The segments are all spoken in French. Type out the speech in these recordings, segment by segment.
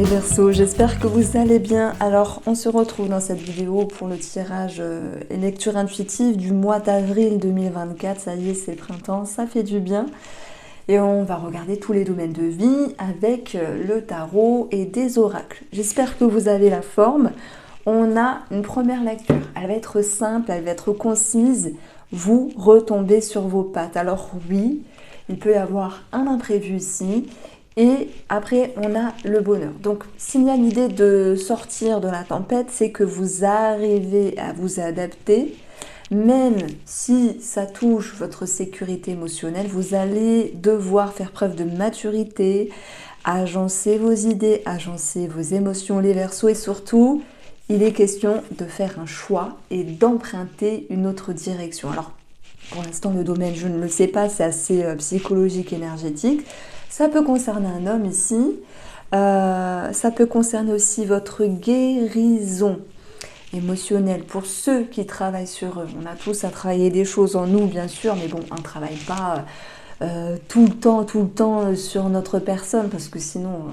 les Verseaux, j'espère que vous allez bien. Alors, on se retrouve dans cette vidéo pour le tirage et lecture intuitive du mois d'avril 2024. Ça y est, c'est le printemps, ça fait du bien. Et on va regarder tous les domaines de vie avec le tarot et des oracles. J'espère que vous avez la forme. On a une première lecture. Elle va être simple, elle va être concise. Vous retombez sur vos pattes. Alors oui, il peut y avoir un imprévu ici. Et après, on a le bonheur. Donc, s'il y a l'idée de sortir de la tempête, c'est que vous arrivez à vous adapter. Même si ça touche votre sécurité émotionnelle, vous allez devoir faire preuve de maturité, agencer vos idées, agencer vos émotions, les Verseaux. Et surtout, il est question de faire un choix et d'emprunter une autre direction. Alors, pour l'instant, le domaine, je ne le sais pas, c'est assez psychologique, énergétique. Ça peut concerner un homme ici. Ça peut concerner aussi votre guérison émotionnelle. Pour ceux qui travaillent sur eux, on a tous à travailler des choses en nous, bien sûr, mais bon, on ne travaille pas tout le temps sur notre personne, parce que sinon,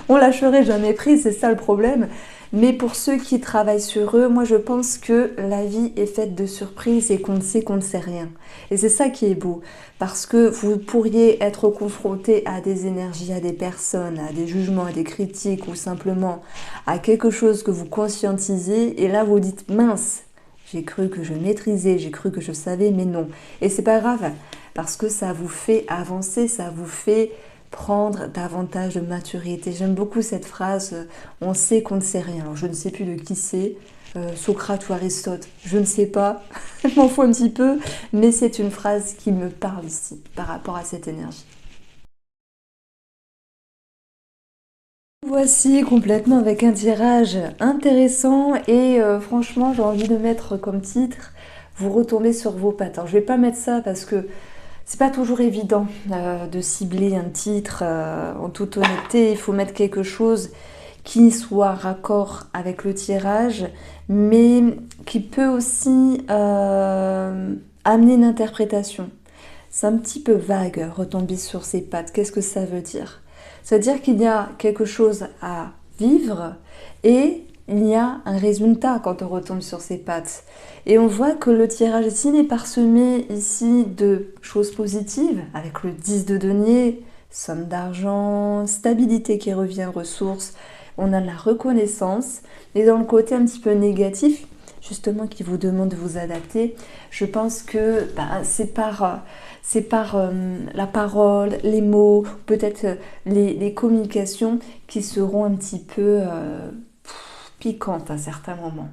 on lâcherait jamais prise, c'est ça le problème. Mais pour ceux qui travaillent sur eux, moi je pense que la vie est faite de surprises et qu'on ne sait rien. Et c'est ça qui est beau, parce que vous pourriez être confronté à des énergies, à des personnes, à des jugements, à des critiques, ou simplement à quelque chose que vous conscientisez, et là vous dites mince, j'ai cru que je maîtrisais, j'ai cru que je savais, mais non. Et c'est pas grave, parce que ça vous fait avancer, ça vous fait prendre davantage de maturité. J'aime beaucoup cette phrase, on sait qu'on ne sait rien. Alors je ne sais plus de qui c'est, Socrate ou Aristote, je ne sais pas, je m'en fous un petit peu, mais c'est une phrase qui me parle ici, par rapport à cette énergie. Voici complètement avec un tirage intéressant et franchement j'ai envie de mettre comme titre vous retombez sur vos pattes. Alors je vais pas mettre ça parce que c'est pas toujours évident de cibler un titre en toute honnêteté. Il faut mettre quelque chose qui soit raccord avec le tirage, mais qui peut aussi amener une interprétation. C'est un petit peu vague, retomber sur ses pattes. Qu'est-ce que ça veut dire? Ça veut dire qu'il y a quelque chose à vivre et il y a un résultat quand on retombe sur ses pattes. Et on voit que le tirage ici n'est parsemé ici de choses positives, avec le 10 de denier, somme d'argent, stabilité qui revient, ressources, on a de la reconnaissance. Et dans le côté un petit peu négatif, justement qui vous demande de vous adapter, je pense que c'est par la parole, les mots, peut-être les communications qui seront un petit peu piquantes à certains moments.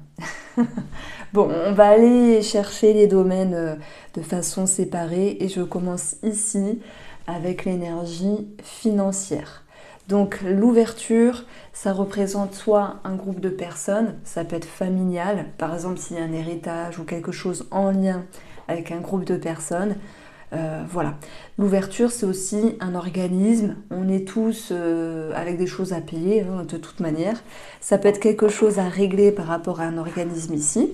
Bon, on va aller chercher les domaines de façon séparée et je commence ici avec l'énergie financière. Donc l'ouverture, ça représente soit un groupe de personnes, ça peut être familial, par exemple s'il y a un héritage ou quelque chose en lien avec un groupe de personnes. Voilà. L'ouverture, c'est aussi un organisme. On est tous avec des choses à payer, hein, de toute manière. Ça peut être quelque chose à régler par rapport à un organisme ici.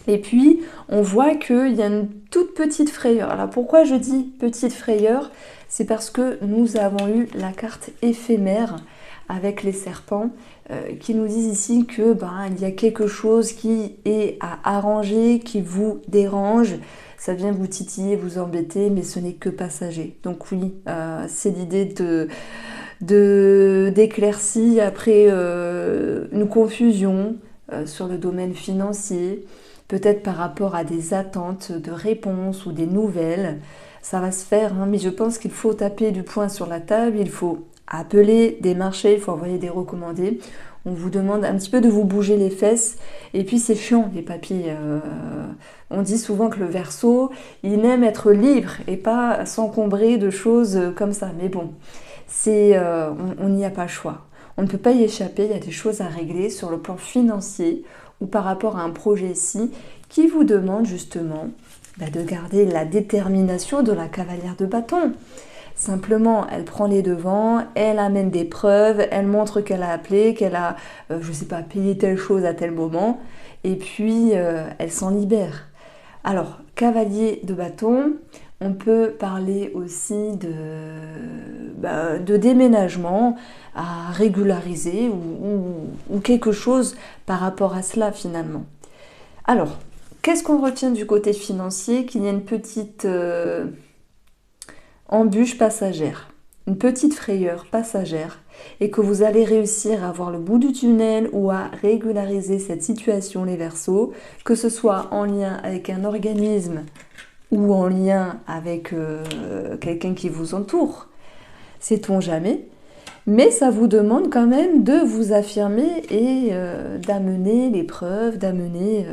Et puis, on voit qu'il y a une toute petite frayeur. Alors, pourquoi je dis petite frayeur? C'est parce que nous avons eu la carte éphémère avec les serpents qui nous disent ici que il y a quelque chose qui est à arranger, qui vous dérange. Ça vient vous titiller, vous embêter, mais ce n'est que passager. Donc oui, c'est l'idée d'éclaircie après une confusion sur le domaine financier, peut-être par rapport à des attentes de réponses ou des nouvelles. Ça va se faire, hein, mais je pense qu'il faut taper du poing sur la table, il faut appeler des marchés, il faut envoyer des recommandés. On vous demande un petit peu de vous bouger les fesses. Et puis c'est chiant les papiers. On dit souvent que le Verseau, il aime être libre et pas s'encombrer de choses comme ça. Mais bon, on n'y a pas le choix. On ne peut pas y échapper, il y a des choses à régler sur le plan financier ou par rapport à un projet ici qui vous demande justement de garder la détermination de la cavalière de bâton. Simplement, elle prend les devants, elle amène des preuves, elle montre qu'elle a appelé, qu'elle a, je sais pas, payé telle chose à tel moment, et puis elle s'en libère. Alors, cavalier de bâton, on peut parler aussi de déménagement à régulariser ou quelque chose par rapport à cela finalement. Alors, qu'est-ce qu'on retient du côté financier? Qu'il y a une petite embûche passagère, une petite frayeur passagère et que vous allez réussir à voir le bout du tunnel ou à régulariser cette situation, les Verseaux, que ce soit en lien avec un organisme ou en lien avec quelqu'un qui vous entoure, sait-on jamais. Mais ça vous demande quand même de vous affirmer et d'amener les preuves, d'amener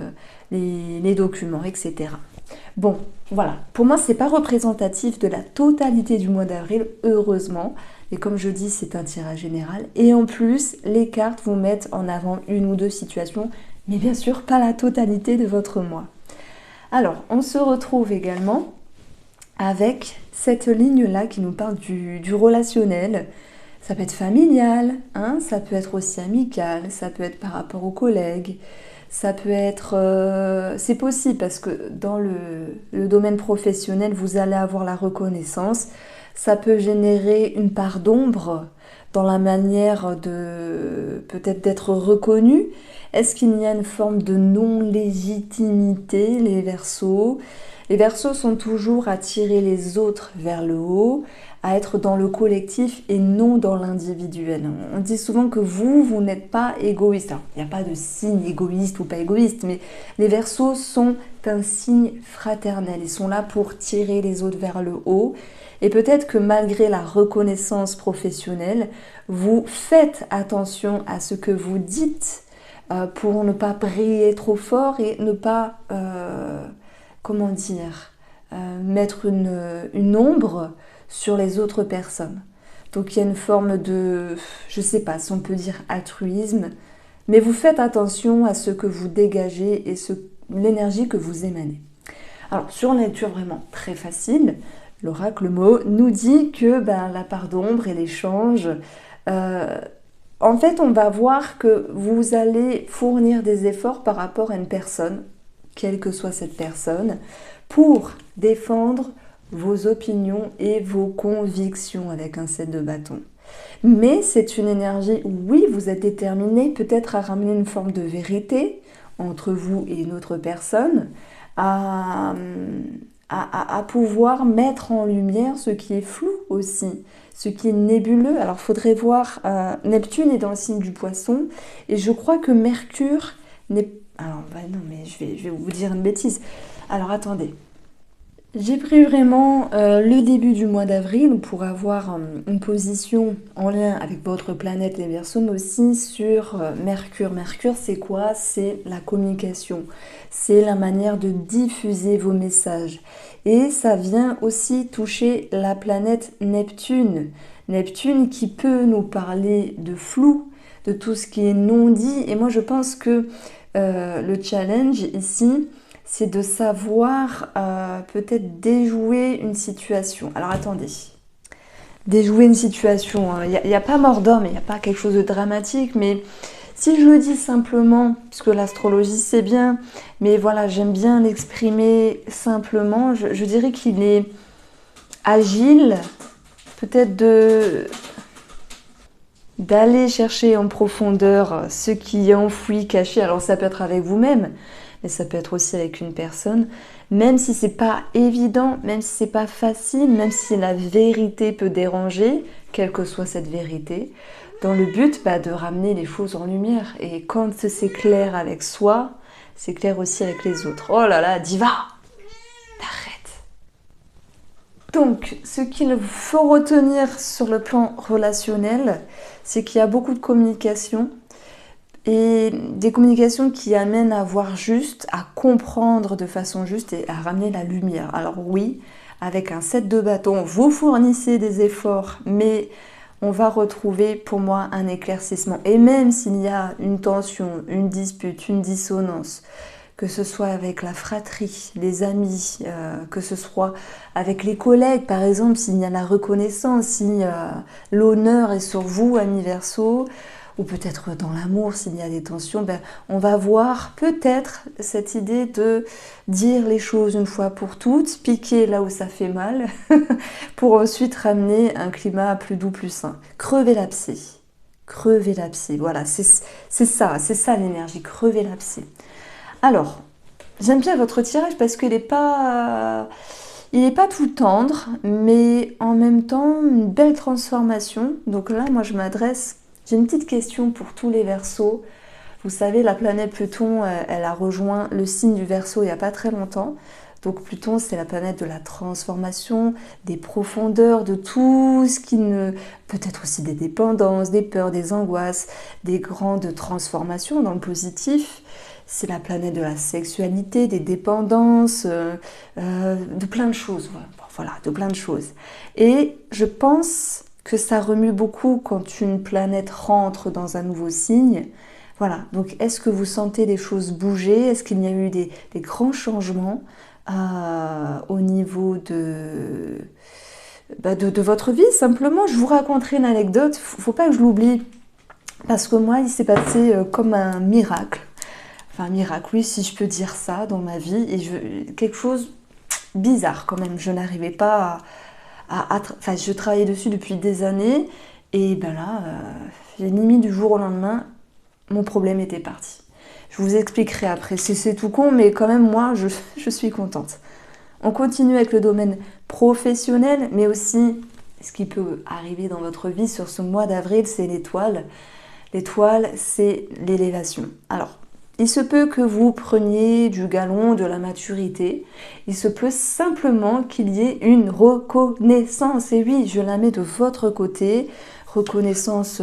les documents, etc. Bon, voilà. Pour moi, c'est pas représentatif de la totalité du mois d'avril, heureusement. Et comme je dis, c'est un tirage général. Et en plus, les cartes vous mettent en avant une ou deux situations, mais bien sûr, pas la totalité de votre mois. Alors, on se retrouve également avec cette ligne-là qui nous parle du relationnel. Ça peut être familial, hein, ça peut être aussi amical, ça peut être par rapport aux collègues, ça peut être... c'est possible parce que dans le domaine professionnel, vous allez avoir la reconnaissance. Ça peut générer une part d'ombre dans la manière de peut-être d'être reconnu. Est-ce qu'il y a une forme de non-légitimité, les Verseaux? Les Verseaux sont toujours à tirer les autres vers le haut, à être dans le collectif et non dans l'individuel. On dit souvent que vous n'êtes pas égoïste. Alors, il n'y a pas de signe égoïste ou pas égoïste, mais les Verseaux sont un signe fraternel. Ils sont là pour tirer les autres vers le haut. Et peut-être que malgré la reconnaissance professionnelle, vous faites attention à ce que vous dites pour ne pas briller trop fort et ne pas, comment dire, mettre une ombre sur les autres personnes. Donc il y a une forme de, je sais pas si on peut dire altruisme, mais vous faites attention à ce que vous dégagez et l'énergie que vous émanez. Alors sur une lecture vraiment très facile, l'oracle mot nous dit que la part d'ombre et l'échange, en fait on va voir que vous allez fournir des efforts par rapport à une personne, quelle que soit cette personne, pour défendre vos opinions et vos convictions avec un 7 de bâton. Mais c'est une énergie où oui, vous êtes déterminé peut-être à ramener une forme de vérité entre vous et une autre personne, à pouvoir mettre en lumière ce qui est flou aussi, ce qui est nébuleux. Alors, il faudrait voir, Neptune est dans le signe du Poisson, et je crois que Mercure n'est... Alors, non, mais je vais vous dire une bêtise. Alors, attendez. J'ai pris vraiment le début du mois d'avril pour avoir une position en lien avec votre planète les Verseaux, mais aussi sur Mercure. Mercure, c'est quoi? C'est la communication, c'est la manière de diffuser vos messages. Et ça vient aussi toucher la planète Neptune. Neptune qui peut nous parler de flou, de tout ce qui est non dit. Et moi, je pense que le challenge ici, c'est de savoir peut-être déjouer une situation. Alors attendez, déjouer une situation, il n'y a pas mort d'homme, il n'y a pas quelque chose de dramatique, mais si je le dis simplement, puisque l'astrologie c'est bien, mais voilà, j'aime bien l'exprimer simplement, je dirais qu'il est agile, peut-être d'aller chercher en profondeur ce qui est enfoui, caché. Alors ça peut être avec vous-même, mais ça peut être aussi avec une personne, même si c'est pas évident, même si c'est pas facile, même si la vérité peut déranger, quelle que soit cette vérité, dans le but de ramener les choses en lumière. Et quand c'est clair avec soi, c'est clair aussi avec les autres. Oh là là, diva, t'arrêtes. Donc, ce qu'il faut retenir sur le plan relationnel, c'est qu'il y a beaucoup de communication, et des communications qui amènent à voir juste, à comprendre de façon juste et à ramener la lumière. Alors oui, avec un 7 de bâton, vous fournissez des efforts, mais on va retrouver pour moi un éclaircissement. Et même s'il y a une tension, une dispute, une dissonance, que ce soit avec la fratrie, les amis, que ce soit avec les collègues, par exemple, s'il y a la reconnaissance, si l'honneur est sur vous, amis Verseaux, ou peut-être dans l'amour, s'il y a des tensions, ben, on va voir peut-être cette idée de dire les choses une fois pour toutes, piquer là où ça fait mal, pour ensuite ramener un climat plus doux, plus sain. Crever l'abcès. Crever l'abcès, voilà, c'est ça l'énergie, crever l'abcès. Alors, j'aime bien votre tirage parce qu'il n'est pas tout tendre, mais en même temps, une belle transformation. Donc là, moi, j'ai une petite question pour tous les Verseaux. Vous savez, la planète Pluton, elle a rejoint le signe du Verseau il n'y a pas très longtemps. Donc Pluton, c'est la planète de la transformation, des profondeurs, de tout ce qui ne... Peut-être aussi des dépendances, des peurs, des angoisses, des grandes transformations dans le positif. C'est la planète de la sexualité, des dépendances, de plein de choses. Voilà, de plein de choses. Et je pense que ça remue beaucoup quand une planète rentre dans un nouveau signe. Voilà, donc est-ce que vous sentez des choses bouger? Est-ce qu'il y a eu des grands changements au niveau de votre vie? Simplement, je vous raconterai une anecdote, faut pas que je l'oublie, parce que moi, il s'est passé comme un miracle. Enfin, un miracle, oui, si je peux dire ça, dans ma vie, et quelque chose bizarre quand même. Je n'arrivais pas enfin, je travaillais dessus depuis des années, et ben là, limite du jour au lendemain, mon problème était parti. Je vous expliquerai après. C'est tout con, mais quand même, moi, je suis contente. On continue avec le domaine professionnel, mais aussi ce qui peut arriver dans votre vie sur ce mois d'avril, c'est l'étoile. L'étoile, c'est l'élévation. Alors, il se peut que vous preniez du galon, de la maturité. Il se peut simplement qu'il y ait une reconnaissance. Et oui, je la mets de votre côté. Reconnaissance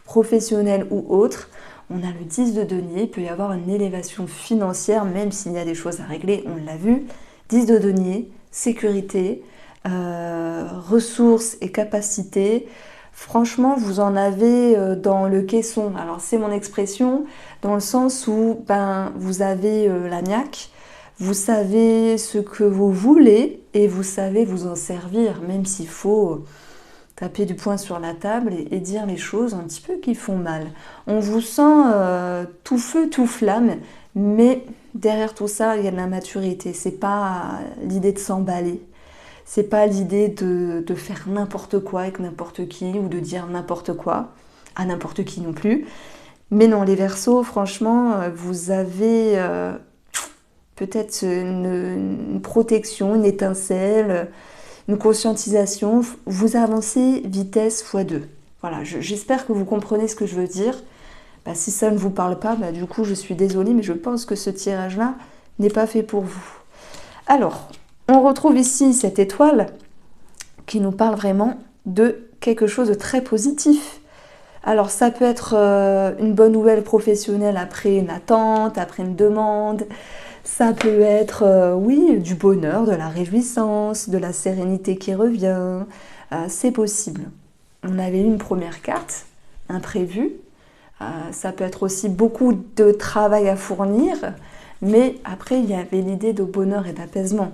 professionnelle ou autre. On a le 10 de denier. Il peut y avoir une élévation financière, même s'il y a des choses à régler. On l'a vu. 10 de denier, sécurité, ressources et capacités. Franchement, vous en avez dans le caisson. Alors, c'est mon expression, dans le sens où vous avez la niaque, vous savez ce que vous voulez et vous savez vous en servir, même s'il faut taper du poing sur la table et dire les choses un petit peu qui font mal. On vous sent tout feu, tout flamme, mais derrière tout ça, il y a de la maturité. C'est pas l'idée de s'emballer. C'est pas l'idée de faire n'importe quoi avec n'importe qui ou de dire n'importe quoi à n'importe qui non plus. Mais non, les Verseaux, franchement, vous avez peut-être une protection, une étincelle, une conscientisation. Vous avancez vitesse x2. Voilà, j'espère que vous comprenez ce que je veux dire. Si ça ne vous parle pas, du coup, je suis désolée, mais je pense que ce tirage-là n'est pas fait pour vous. Alors, on retrouve ici cette étoile qui nous parle vraiment de quelque chose de très positif. Alors ça peut être une bonne nouvelle professionnelle après une attente, après une demande. Ça peut être, oui, du bonheur, de la réjouissance, de la sérénité qui revient. C'est possible. On avait eu une première carte, imprévue. Ça peut être aussi beaucoup de travail à fournir. Mais après, il y avait l'idée de bonheur et d'apaisement.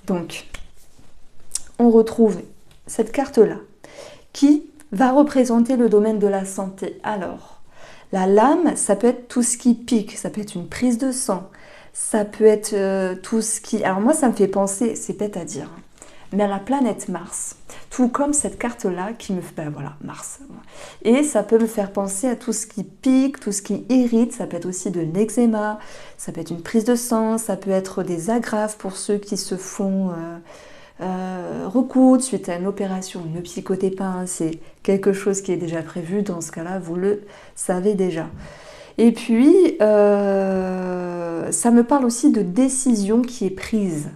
Donc, on retrouve cette carte-là qui va représenter le domaine de la santé. Alors, la lame, ça peut être tout ce qui pique, ça peut être une prise de sang, ça peut être tout ce qui... Alors moi, ça me fait penser, c'est bête à dire, mais à la planète Mars. Tout comme cette carte-là qui me fait... voilà, Mars. Et ça peut me faire penser à tout ce qui pique, tout ce qui irrite. Ça peut être aussi de l'eczéma, ça peut être une prise de sang, ça peut être des agrafes pour ceux qui se font recoudre suite à une opération. Ne psychotez pas, hein, c'est quelque chose qui est déjà prévu. Dans ce cas-là, vous le savez déjà. Et puis, ça me parle aussi de décision qui est prise.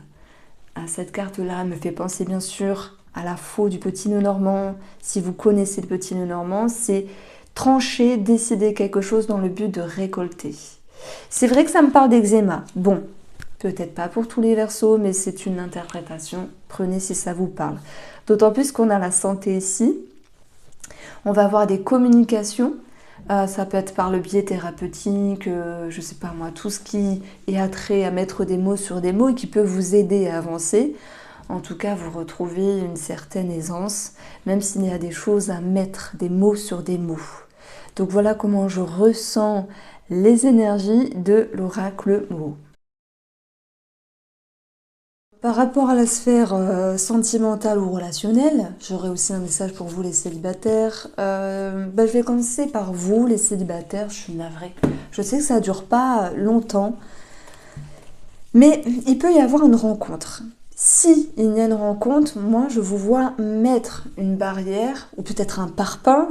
Cette carte-là me fait penser bien sûr à la faux du petit nœud normand. Si vous connaissez le petit nœud normand, c'est trancher, décider quelque chose dans le but de récolter. C'est vrai que ça me parle d'eczéma. Bon, peut-être pas pour tous les Verseaux, mais c'est une interprétation. Prenez si ça vous parle. D'autant plus qu'on a la santé ici. On va avoir des communications. Ça peut être par le biais thérapeutique, je sais pas moi, tout ce qui est attrait à mettre des mots sur des mots et qui peut vous aider à avancer. En tout cas, vous retrouvez une certaine aisance, même s'il y a des choses à mettre, des mots sur des mots. Donc voilà comment je ressens les énergies de l'oracle Mo. Par rapport à la sphère sentimentale ou relationnelle, j'aurai aussi un message pour vous les célibataires. Je vais commencer par vous les célibataires, je suis navrée. Je sais que ça ne dure pas longtemps, mais il peut y avoir une rencontre. Si il y a une rencontre, moi je vous vois mettre une barrière, ou peut-être un parpaing,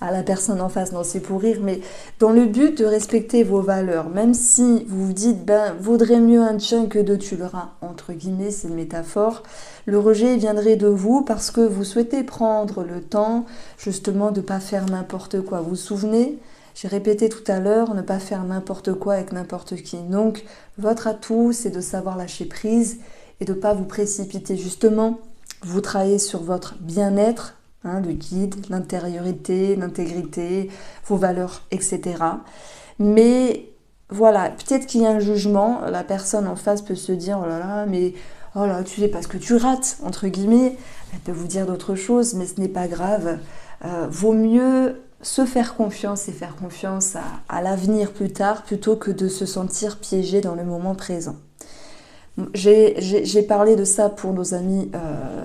à la personne en face, non c'est pour rire, mais dans le but de respecter vos valeurs, même si vous vous dites, vaudrait mieux un tien que deux tu l'auras, entre guillemets, c'est une métaphore, le rejet viendrait de vous parce que vous souhaitez prendre le temps justement de ne pas faire n'importe quoi. Vous vous souvenez ? J'ai répété tout à l'heure, ne pas faire n'importe quoi avec n'importe qui. Donc, votre atout, c'est de savoir lâcher prise et de ne pas vous précipiter. Justement, vous travaillez sur votre bien-être, le guide, l'intériorité, l'intégrité, vos valeurs, etc. Mais voilà, peut-être qu'il y a un jugement, la personne en face peut se dire « Oh là là, mais oh là, tu sais pas ce que tu rates », entre guillemets. Elle peut vous dire d'autres choses, mais ce n'est pas grave. Vaut mieux se faire confiance et faire confiance à l'avenir plus tard plutôt que de se sentir piégé dans le moment présent. J'ai parlé de ça pour nos amis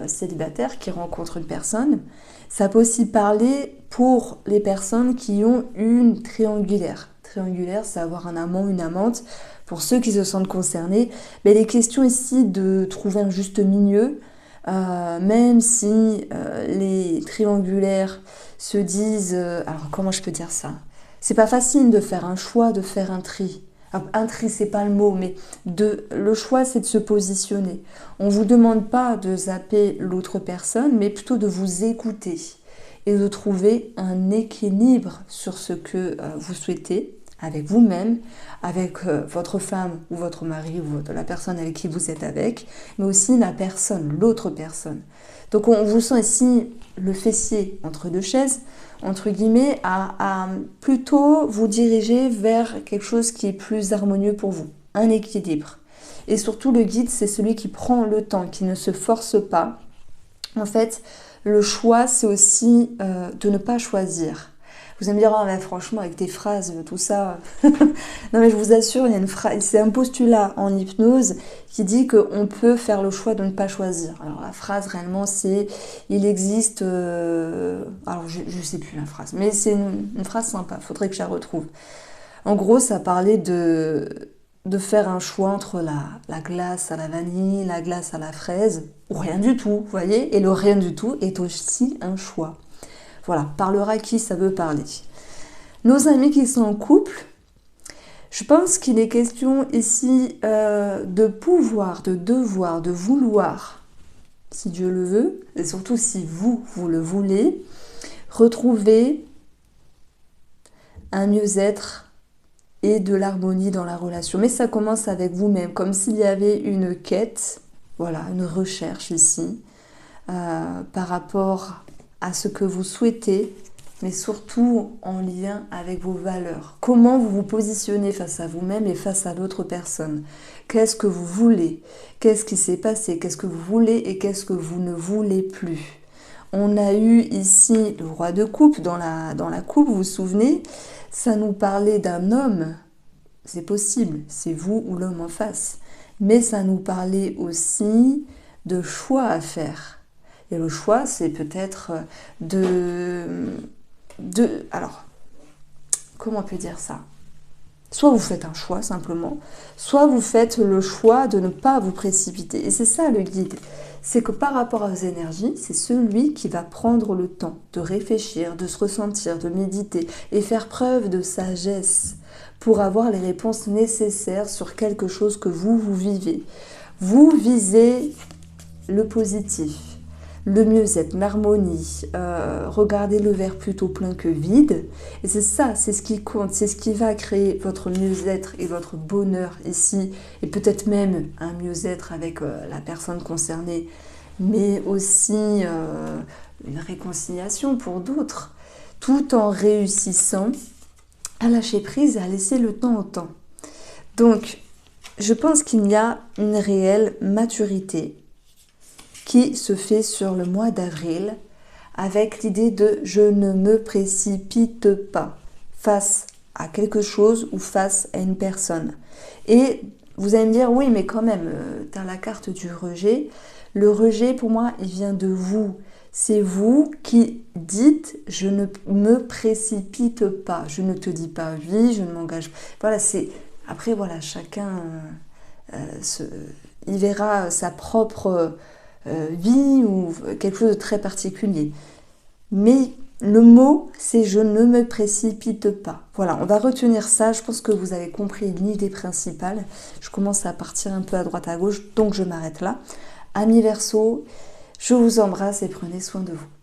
célibataires qui rencontrent une personne. Ça peut aussi parler pour les personnes qui ont une triangulaire. Triangulaire, c'est avoir un amant, une amante. Pour ceux qui se sentent concernés, mais les questions ici de trouver un juste milieu, même si les triangulaires se disent... alors comment je peux dire ça? C'est pas facile de faire un choix, de faire un tri. Un tri, c'est pas le mot, mais le choix, c'est de se positionner. On vous demande pas de zapper l'autre personne, mais plutôt de vous écouter et de trouver un équilibre sur ce que vous souhaitez avec vous-même, avec votre femme ou votre mari ou la personne avec qui vous êtes avec, mais aussi la personne, l'autre personne. Donc on vous sent ici le fessier entre deux chaises, entre guillemets, à plutôt vous diriger vers quelque chose qui est plus harmonieux pour vous, un équilibre. Et surtout, le guide, c'est celui qui prend le temps, qui ne se force pas. En fait, le choix, c'est aussi de ne pas choisir. Vous allez me dire, oh, mais franchement, avec tes phrases, tout ça... non, mais je vous assure, il y a une phrase, c'est un postulat en hypnose qui dit qu'on peut faire le choix de ne pas choisir. Alors, la phrase, réellement, c'est... Il existe... alors, je ne sais plus la phrase, mais c'est une phrase sympa, il faudrait que je la retrouve. En gros, ça parlait de faire un choix entre la glace à la vanille, la glace à la fraise, ou rien du tout, vous voyez. Et le rien du tout est aussi un choix. Voilà, parlera à qui ça veut parler. Nos amis qui sont en couple, je pense qu'il est question ici de pouvoir, de devoir, de vouloir, si Dieu le veut, et surtout si vous le voulez, retrouver un mieux-être et de l'harmonie dans la relation. Mais ça commence avec vous-même, comme s'il y avait une quête, voilà, une recherche ici, par rapport à ce que vous souhaitez, mais surtout en lien avec vos valeurs. Comment vous vous positionnez face à vous-même et face à l'autre personne? Qu'est-ce que vous voulez? Qu'est-ce qui s'est passé? Qu'est-ce que vous voulez et qu'est-ce que vous ne voulez plus? On a eu ici le roi de coupe dans la coupe, vous vous souvenez? Ça nous parlait d'un homme, c'est possible, c'est vous ou l'homme en face. Mais ça nous parlait aussi de choix à faire. Et le choix, c'est peut-être alors, comment on peut dire ça? Soit vous faites un choix simplement, soit vous faites le choix de ne pas vous précipiter. Et c'est ça le guide. C'est que par rapport aux énergies, c'est celui qui va prendre le temps de réfléchir, de se ressentir, de méditer et faire preuve de sagesse pour avoir les réponses nécessaires sur quelque chose que vous vivez. Vous visez le positif, le mieux-être, l'harmonie, regardez le verre plutôt plein que vide. Et c'est ça, c'est ce qui compte, c'est ce qui va créer votre mieux-être et votre bonheur ici. Et peut-être même un mieux-être avec la personne concernée, mais aussi une réconciliation pour d'autres, tout en réussissant à lâcher prise et à laisser le temps au temps. Donc, je pense qu'il y a une réelle maturité qui se fait sur le mois d'avril avec l'idée de je ne me précipite pas face à quelque chose ou face à une personne. Et vous allez me dire, oui, mais quand même, tu as la carte du rejet. Le rejet, pour moi, il vient de vous. C'est vous qui dites, je ne me précipite pas. Je ne te dis pas oui, je ne m'engage pas. Voilà, c'est... Après, voilà, chacun, il verra sa propre vie ou quelque chose de très particulier. Mais le mot, c'est je ne me précipite pas. Voilà, on va retenir ça. Je pense que vous avez compris l'idée principale. Je commence à partir un peu à droite à gauche, donc je m'arrête là. Amis Verseau, je vous embrasse et prenez soin de vous.